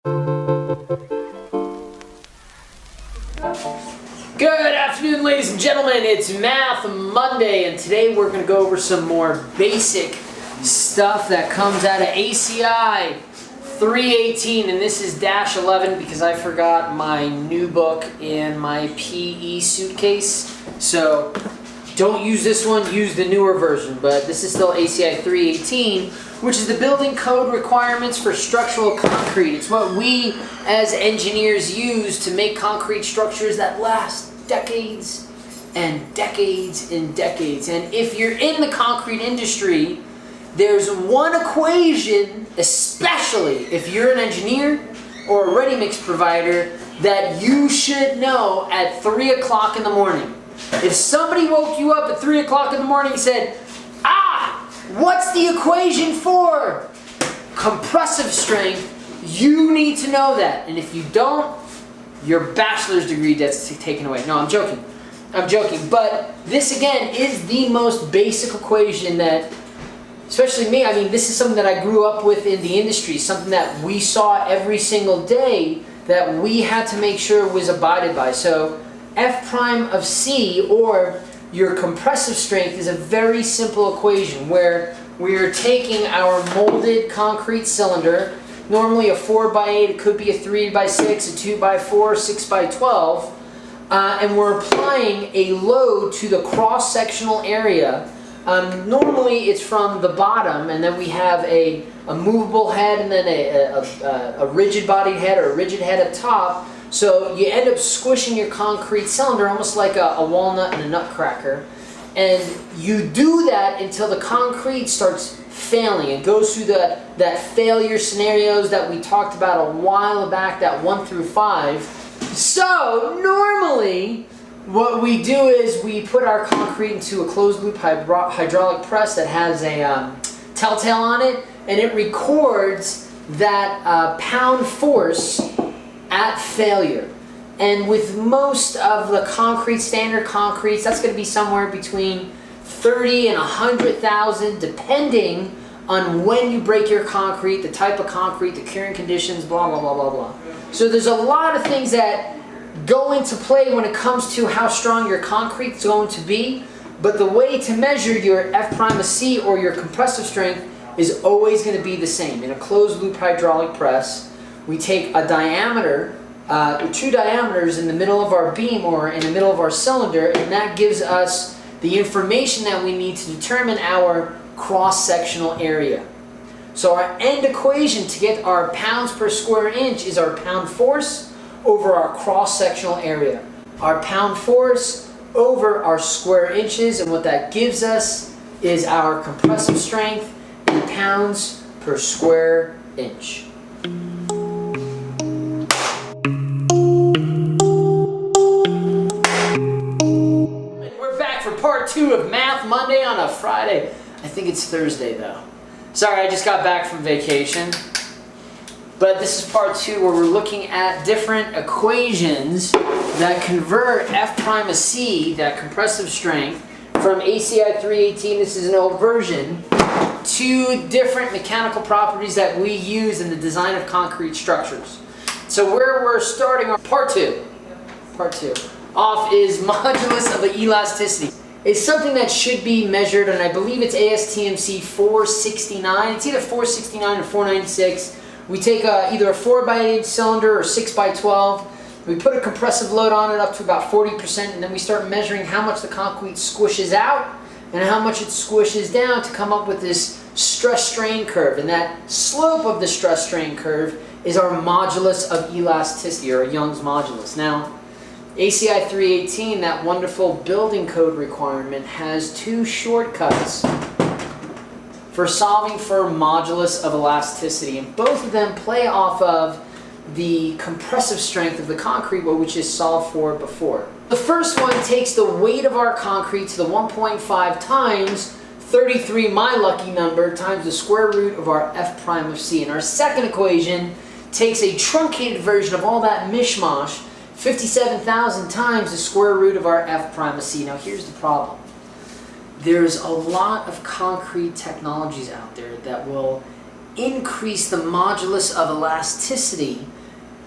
Good afternoon, ladies and gentlemen. It's Math Monday, and today we're going to go over some more basic stuff that comes out of ACI 318, and this is dash 11 because I forgot my new book in my PE suitcase. So don't use this one, use the newer version, but this is still ACI 318, which is the building code requirements for structural concrete. It's what we as engineers use to make concrete structures that last decades and decades and decades. And if you're in the concrete industry, there's one equation, especially if you're an engineer or a ready-mix provider, that you should know at 3 o'clock in the morning. If somebody woke you up at 3 o'clock in the morning and said, what's the equation for compressive strength? You need to know that. And if you don't, your bachelor's degree gets taken away. No, I'm joking. I'm joking. But this, again, is the most basic equation that, especially me, I mean, this is something that I grew up with in the industry, something that we saw every single day that we had to make sure was abided by. So F prime of C, or your compressive strength, is a very simple equation where we are taking our molded concrete cylinder, normally a 4x8, it could be a 3x6, a 2x4, 6x12, and we're applying a load to the cross-sectional area. Normally it's from the bottom, and then we have a movable head and then a rigid bodied head or a rigid head up top. So you end up squishing your concrete cylinder almost like a walnut and a nutcracker. And you do that until the concrete starts failing. It goes through that failure scenarios that we talked about a while back, that 1 through 5. So normally what we do is we put our concrete into a closed loop hydraulic press that has a telltale on it, and it records that pound force at failure. And with most of the concrete, standard concretes, that's going to be somewhere between 30 and 100,000, depending on when you break your concrete, the type of concrete, the curing conditions, blah, blah, blah, blah, blah. So there's a lot of things that go into play when it comes to how strong your concrete is going to be, but the way to measure your F prime of C, or your compressive strength, is always going to be the same. In a closed loop hydraulic press, we take a diameter, two diameters in the middle of our beam or in the middle of our cylinder, and that gives us the information that we need to determine our cross-sectional area. So our end equation to get our pounds per square inch is our pound force over our cross-sectional area. Our pound force over our square inches, and what that gives us is our compressive strength in pounds per square inch. Part 2 of Math Monday on a Friday. I think it's Thursday though. Sorry, I just got back from vacation. But this is part 2 where we're looking at different equations that convert F prime of C, that compressive strength, from ACI 318, this is an old version, to different mechanical properties that we use in the design of concrete structures. So where we're starting our part 2 off is modulus of elasticity. It's something that should be measured, and I believe it's ASTMC 469. It's either 469 or 496. We take either a 4x8 cylinder or 6x12. We put a compressive load on it up to about 40%, and then we start measuring how much the concrete squishes out and how much it squishes down to come up with this stress-strain curve. And that slope of the stress-strain curve is our modulus of elasticity, or Young's modulus. Now, ACI 318, that wonderful building code requirement, has 2 shortcuts for solving for modulus of elasticity, and both of them play off of the compressive strength of the concrete, which is solved for before. The first one takes the weight of our concrete to the 1.5 times 33, my lucky number, times the square root of our F prime of C. And our second equation takes a truncated version of all that mishmash, 57,000 times the square root of our F prime of C. Now here's the problem. There's a lot of concrete technologies out there that will increase the modulus of elasticity.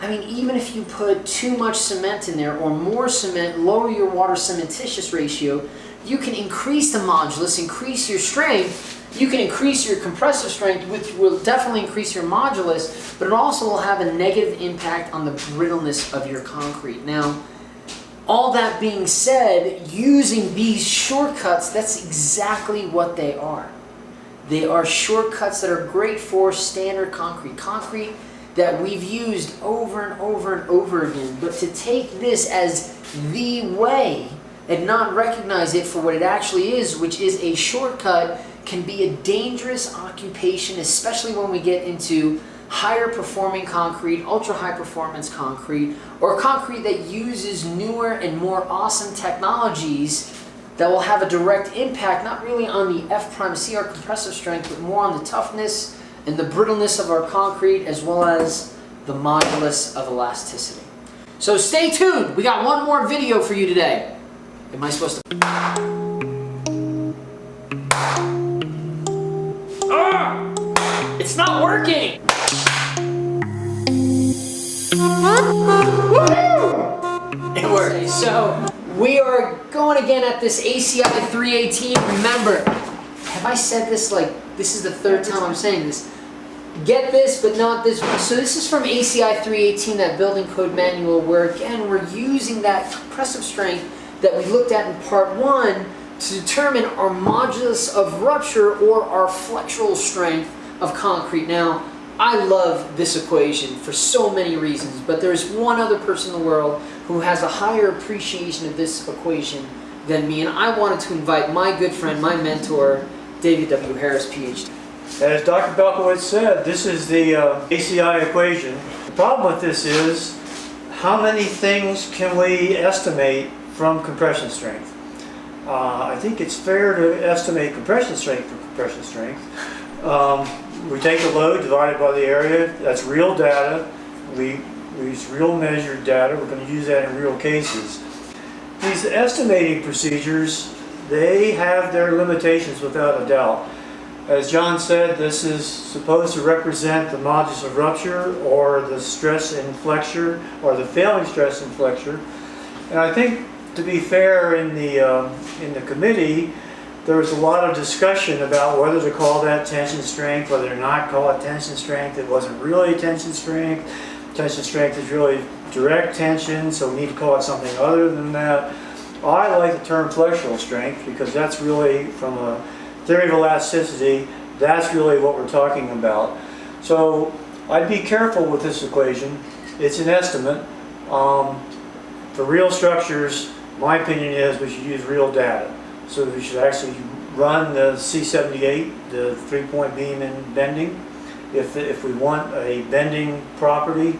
I mean, even if you put too much cement in there or more cement, lower your water cementitious ratio, you can increase the modulus, increase your strength. You can increase your compressive strength, which will definitely increase your modulus, but it also will have a negative impact on the brittleness of your concrete. Now, all that being said, using these shortcuts, that's exactly what they are. They are shortcuts that are great for standard concrete. Concrete that we've used over and over and over again. But to take this as the way and not recognize it for what it actually is, which is a shortcut, can be a dangerous occupation, especially when we get into higher performing concrete, ultra high performance concrete, or concrete that uses newer and more awesome technologies that will have a direct impact, not really on the F''C, our compressive strength, but more on the toughness and the brittleness of our concrete, as well as the modulus of elasticity. So stay tuned, we got one more video for you today. Am I supposed to? It's not working! Woo! It worked. So we are going again at this ACI 318. Remember, have I said this like, this is the third time I'm saying this. Get this, but not this one. So this is from ACI 318, that building code manual, where again, we're using that compressive strength that we looked at in part 1 to determine our modulus of rupture or our flexural strength of concrete. Now, I love this equation for so many reasons, but there's one other person in the world who has a higher appreciation of this equation than me, and I wanted to invite my good friend, my mentor, David W. Harris, PhD. As Dr. Belkowitz said, this is the ACI equation. The problem with this is, how many things can we estimate from compression strength? I think it's fair to estimate compression strength for compression strength. We take the load divided by the area. That's real data. We use real measured data. We're going to use that in real cases. These estimating procedures, they have their limitations without a doubt. As John said, this is supposed to represent the modulus of rupture or the stress in flexure or the failing stress in flexure. And I think, to be fair, in the committee, there was a lot of discussion about whether to call that tension strength, whether to not call it tension strength. It wasn't really tension strength. Tension strength is really direct tension, so we need to call it something other than that. I like the term flexural strength because that's really, from a theory of elasticity, that's really what we're talking about. So I'd be careful with this equation. It's an estimate. For real structures, my opinion is we should use real data. So we should actually run the C78, the 3-point beam in bending. If we want a bending property,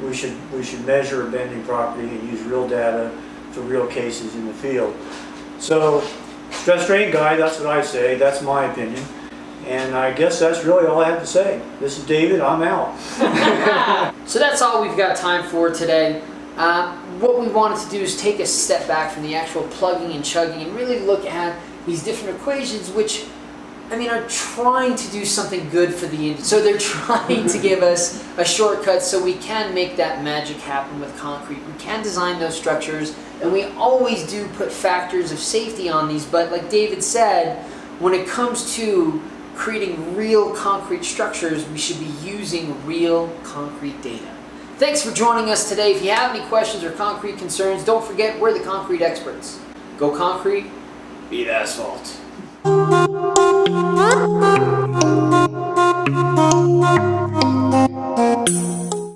we should measure a bending property and use real data for real cases in the field. So stress strain guide, that's what I say, that's my opinion. And I guess that's really all I have to say. This is David, I'm out. So that's all we've got time for today. What we wanted to do is take a step back from the actual plugging and chugging and really look at these different equations, which, I mean, are trying to do something good for the industry. So they're trying to give us a shortcut so we can make that magic happen with concrete. We can design those structures, and we always do put factors of safety on these, but like David said, when it comes to creating real concrete structures, we should be using real concrete data. Thanks for joining us today. If you have any questions or concrete concerns, don't forget we're the concrete experts. Go concrete, beat asphalt.